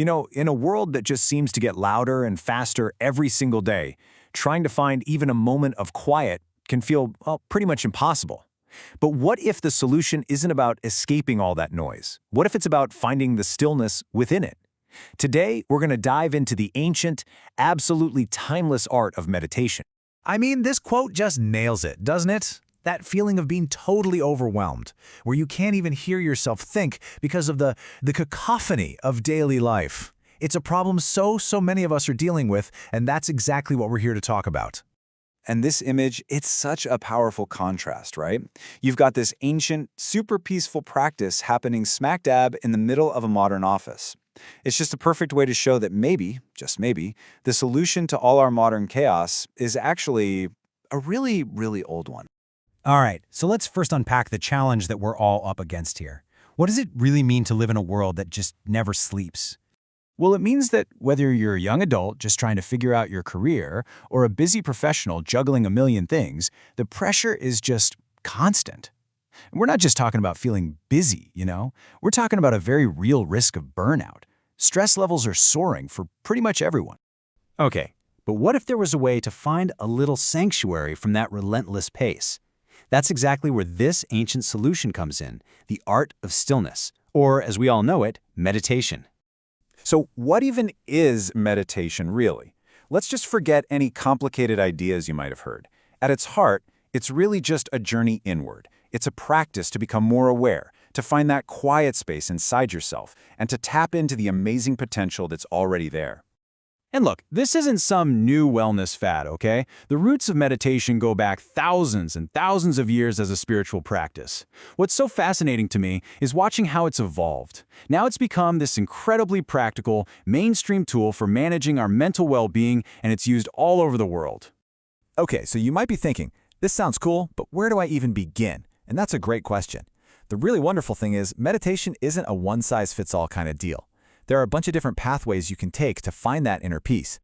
In a world that just seems to get louder and faster every single day, trying to find even a moment of quiet can feel, well, pretty much impossible. But what if the solution isn't about escaping all that noise? What if it's about finding the stillness within it? Today, we're going to dive into the ancient, absolutely timeless art of meditation. I mean, this quote just nails it, doesn't it? That feeling of being totally overwhelmed, where you can't even hear yourself think because of the cacophony of daily life. It's a problem so many of us are dealing with, and that's exactly what we're here to talk about. And this image, it's such a powerful contrast, right? You've got this ancient, super peaceful practice happening smack dab in the middle of a modern office. It's just a perfect way to show that maybe, just maybe, the solution to all our modern chaos is actually a really, really old one. All right, so let's first unpack the challenge that we're all up against here. What does it really mean to live in a world that just never sleeps? Well, it means that whether you're a young adult just trying to figure out your career or a busy professional juggling a million things, the pressure is just constant. And we're not just talking about feeling busy, We're talking about a very real risk of burnout. Stress levels are soaring for pretty much everyone. Okay, but what if there was a way to find a little sanctuary from that relentless pace? That's exactly where this ancient solution comes in, the art of stillness, or as we all know it, meditation. So what even is meditation really? Let's just forget any complicated ideas you might have heard. At its heart, it's really just a journey inward. It's a practice to become more aware, to find that quiet space inside yourself, and to tap into the amazing potential that's already there. And look, this isn't some new wellness fad, okay? The roots of meditation go back thousands and thousands of years as a spiritual practice. What's so fascinating to me is watching how it's evolved. Now it's become this incredibly practical, mainstream tool for managing our mental well-being, and it's used all over the world. Okay, so you might be thinking, this sounds cool, but where do I even begin? And that's a great question. The really wonderful thing is, meditation isn't a one-size-fits-all kind of deal. There are a bunch of different pathways you can take to find that inner peace.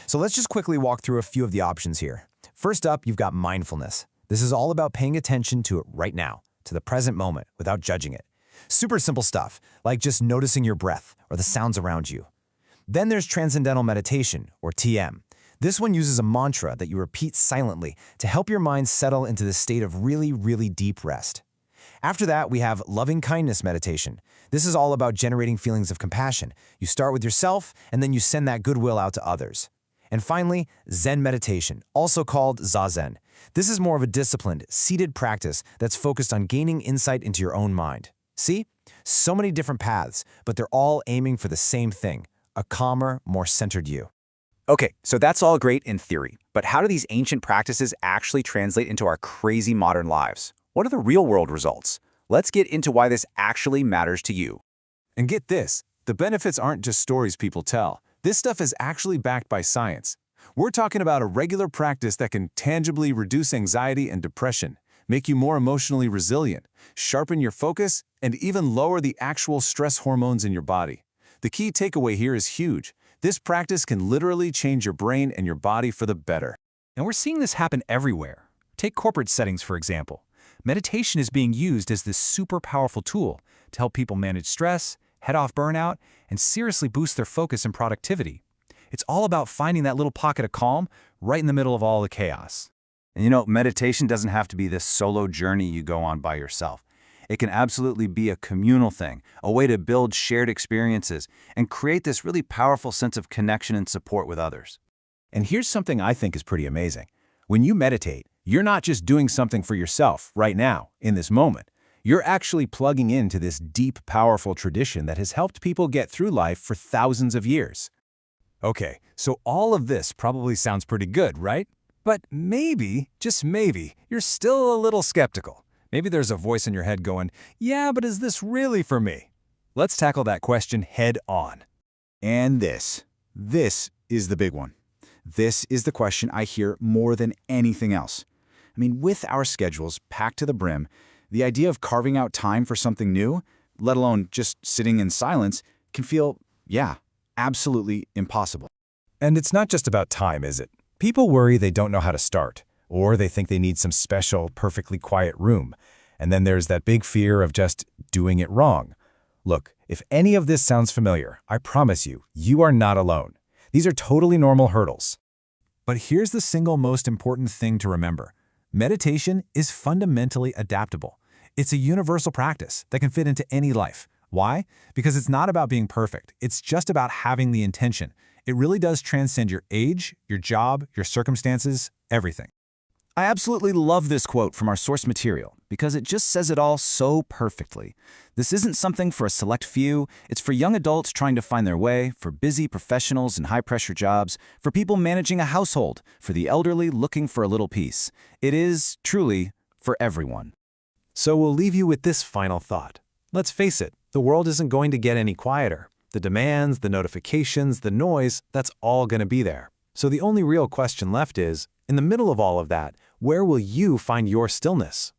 So let's just quickly walk through a few of the options here. First up, you've got mindfulness. This is all about paying attention to it right now, to the present moment, without judging it. Super simple stuff, like just noticing your breath or the sounds around you. Then there's transcendental meditation, or TM. This one uses a mantra that you repeat silently to help your mind settle into this state of really deep rest. After that, we have loving kindness meditation. This is all about generating feelings of compassion. You start with yourself, and then you send that goodwill out to others. And finally, Zen meditation, also called Zazen. This is more of a disciplined, seated practice that's focused on gaining insight into your own mind. See? So many different paths, but they're all aiming for the same thing, a calmer, more centered you. Okay, so that's all great in theory, but how do these ancient practices actually translate into our crazy modern lives? What are the real-world results? Let's get into why this actually matters to you. And get this, the benefits aren't just stories people tell. This stuff is actually backed by science. We're talking about a regular practice that can tangibly reduce anxiety and depression, make you more emotionally resilient, sharpen your focus, and even lower the actual stress hormones in your body. The key takeaway here is huge. This practice can literally change your brain and your body for the better. And we're seeing this happen everywhere. Take corporate settings, for example. Meditation is being used as this super powerful tool to help people manage stress, head off burnout, and seriously boost their focus and productivity. It's all about finding that little pocket of calm right in the middle of all the chaos. And meditation doesn't have to be this solo journey you go on by yourself. It can absolutely be a communal thing, a way to build shared experiences and create this really powerful sense of connection and support with others. And here's something I think is pretty amazing. When you meditate, you're not just doing something for yourself right now, in this moment. You're actually plugging into this deep, powerful tradition that has helped people get through life for thousands of years. Okay, so all of this probably sounds pretty good, right? But maybe, just maybe, you're still a little skeptical. Maybe there's a voice in your head going, yeah, but is this really for me? Let's tackle that question head on. And this is the big one. This is the question I hear more than anything else. I mean, with our schedules packed to the brim, the idea of carving out time for something new, let alone just sitting in silence, can feel, absolutely impossible. And it's not just about time, is it? People worry they don't know how to start, or they think they need some special, perfectly quiet room. And then there's that big fear of just doing it wrong. Look, If any of this sounds familiar, I promise you, you are not alone. These are totally normal hurdles. But here's the single most important thing to remember. Meditation is fundamentally adaptable. It's a universal practice that can fit into any life. Why? Because it's not about being perfect. It's just about having the intention. It really does transcend your age, your job, your circumstances, everything. I absolutely love this quote from our source material because it just says it all so perfectly. This isn't something for a select few. It's for young adults trying to find their way, for busy professionals in high-pressure jobs, for people managing a household, for the elderly looking for a little peace. It is, truly, for everyone. So we'll leave you with this final thought. Let's face it, the world isn't going to get any quieter. The demands, the notifications, the noise, that's all going to be there. So the only real question left is, in the middle of all of that, where will you find your stillness?